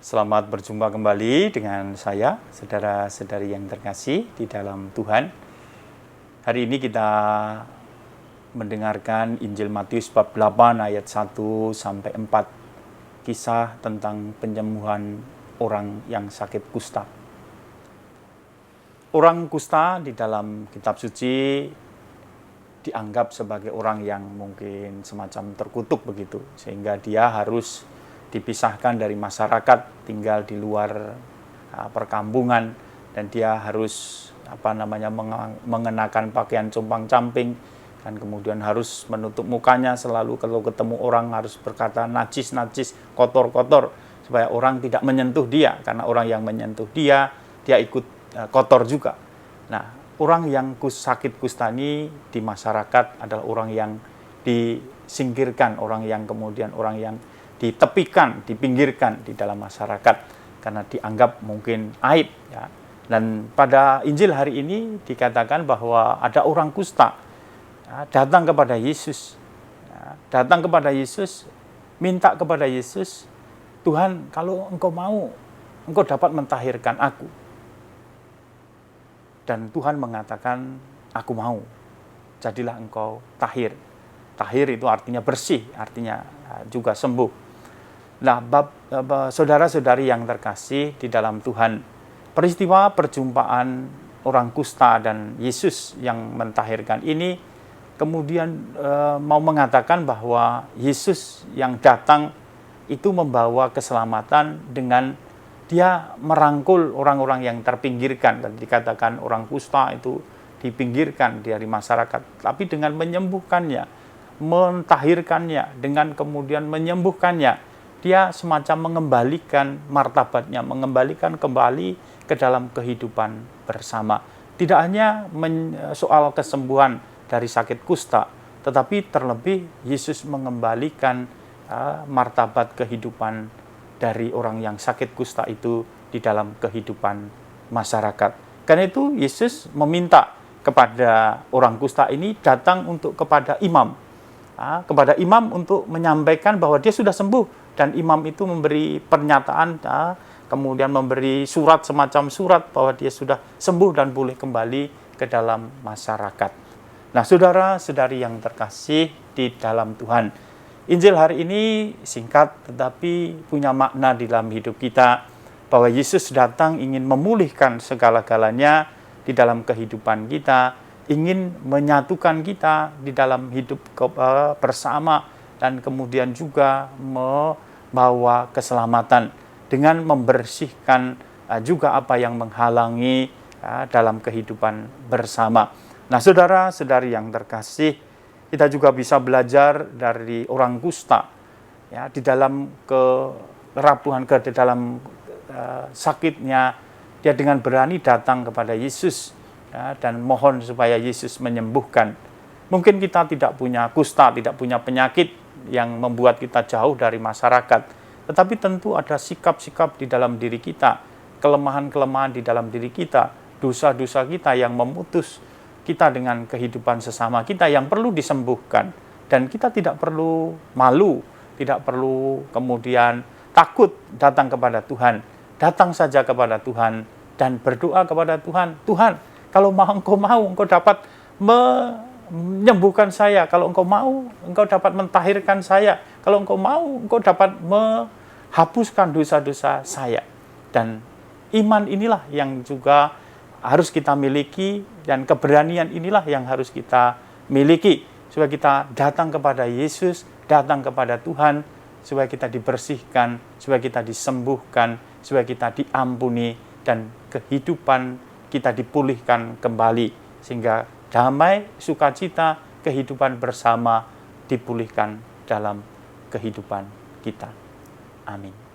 Selamat berjumpa kembali dengan saya, saudara-saudari yang terkasih di dalam Tuhan. Hari ini kita mendengarkan Injil Matius bab 8 ayat 1 sampai 4, kisah tentang penyembuhan orang yang sakit kusta. Orang kusta di dalam kitab suci dianggap sebagai orang yang mungkin semacam terkutuk begitu, sehingga dia harus dipisahkan dari masyarakat, tinggal di luar perkampungan, dan dia harus mengenakan pakaian compang-camping, dan kemudian harus menutup mukanya, selalu kalau ketemu orang harus berkata najis, kotor, supaya orang tidak menyentuh dia, karena orang yang menyentuh dia ikut kotor juga. Nah, orang yang sakit kusta ini di masyarakat adalah orang yang disingkirkan, orang yang ditepikan, dipinggirkan di dalam masyarakat karena dianggap mungkin aib, ya. Dan pada Injil hari ini dikatakan bahwa ada orang kusta datang kepada Yesus, minta kepada Yesus, "Tuhan, kalau Engkau mau, Engkau dapat mentahirkan aku." Dan Tuhan mengatakan, "Aku mau, jadilah engkau tahir." Tahir itu artinya bersih, artinya juga sembuh. Nah, saudara-saudari yang terkasih di dalam Tuhan, peristiwa perjumpaan orang kusta dan Yesus yang mentahirkan ini kemudian mau mengatakan bahwa Yesus yang datang itu membawa keselamatan dengan dia merangkul orang-orang yang terpinggirkan. Dan dikatakan orang kusta itu dipinggirkan dari masyarakat, tapi dengan menyembuhkannya, mentahirkannya, dengan kemudian menyembuhkannya, dia semacam mengembalikan martabatnya, mengembalikan kembali ke dalam kehidupan bersama. Tidak hanya soal kesembuhan dari sakit kusta, tetapi terlebih Yesus mengembalikan martabat kehidupan dari orang yang sakit kusta itu di dalam kehidupan masyarakat. Karena itu Yesus meminta kepada orang kusta ini datang kepada imam, untuk menyampaikan bahwa dia sudah sembuh. Dan imam itu memberi pernyataan, kemudian memberi semacam surat bahwa dia sudah sembuh dan boleh kembali ke dalam masyarakat. Nah, saudara-saudari yang terkasih di dalam Tuhan, Injil hari ini singkat tetapi punya makna di dalam hidup kita, bahwa Yesus datang ingin memulihkan segala-galanya di dalam kehidupan kita, ingin menyatukan kita di dalam hidup bersama, dan kemudian juga membawa keselamatan dengan membersihkan juga apa yang menghalangi dalam kehidupan bersama. Nah, saudara-saudari yang terkasih, kita juga bisa belajar dari orang kusta, ya, di dalam kerapuhan, di dalam sakitnya, dia dengan berani datang kepada Yesus, ya, dan mohon supaya Yesus menyembuhkan. Mungkin kita tidak punya kusta, tidak punya penyakit yang membuat kita jauh dari masyarakat, tetapi tentu ada sikap-sikap di dalam diri kita, kelemahan-kelemahan di dalam diri kita, dosa-dosa kita yang memutus kita dengan kehidupan sesama kita yang perlu disembuhkan. Dan kita tidak perlu malu, tidak perlu kemudian takut datang kepada Tuhan. Datang saja kepada Tuhan dan berdoa kepada Tuhan, "Tuhan, kalau Engkau dapat menyembuhkan saya. Kalau Engkau mau, Engkau dapat mentahirkan saya. Kalau Engkau mau, Engkau dapat menghapuskan dosa-dosa saya." Dan iman inilah yang juga harus kita miliki, dan keberanian inilah yang harus kita miliki, supaya kita datang kepada Yesus, datang kepada Tuhan, supaya kita dibersihkan, supaya kita disembuhkan, supaya kita diampuni, dan kehidupan kita dipulihkan kembali, sehingga damai, sukacita, kehidupan bersama dipulihkan dalam kehidupan kita. Amin.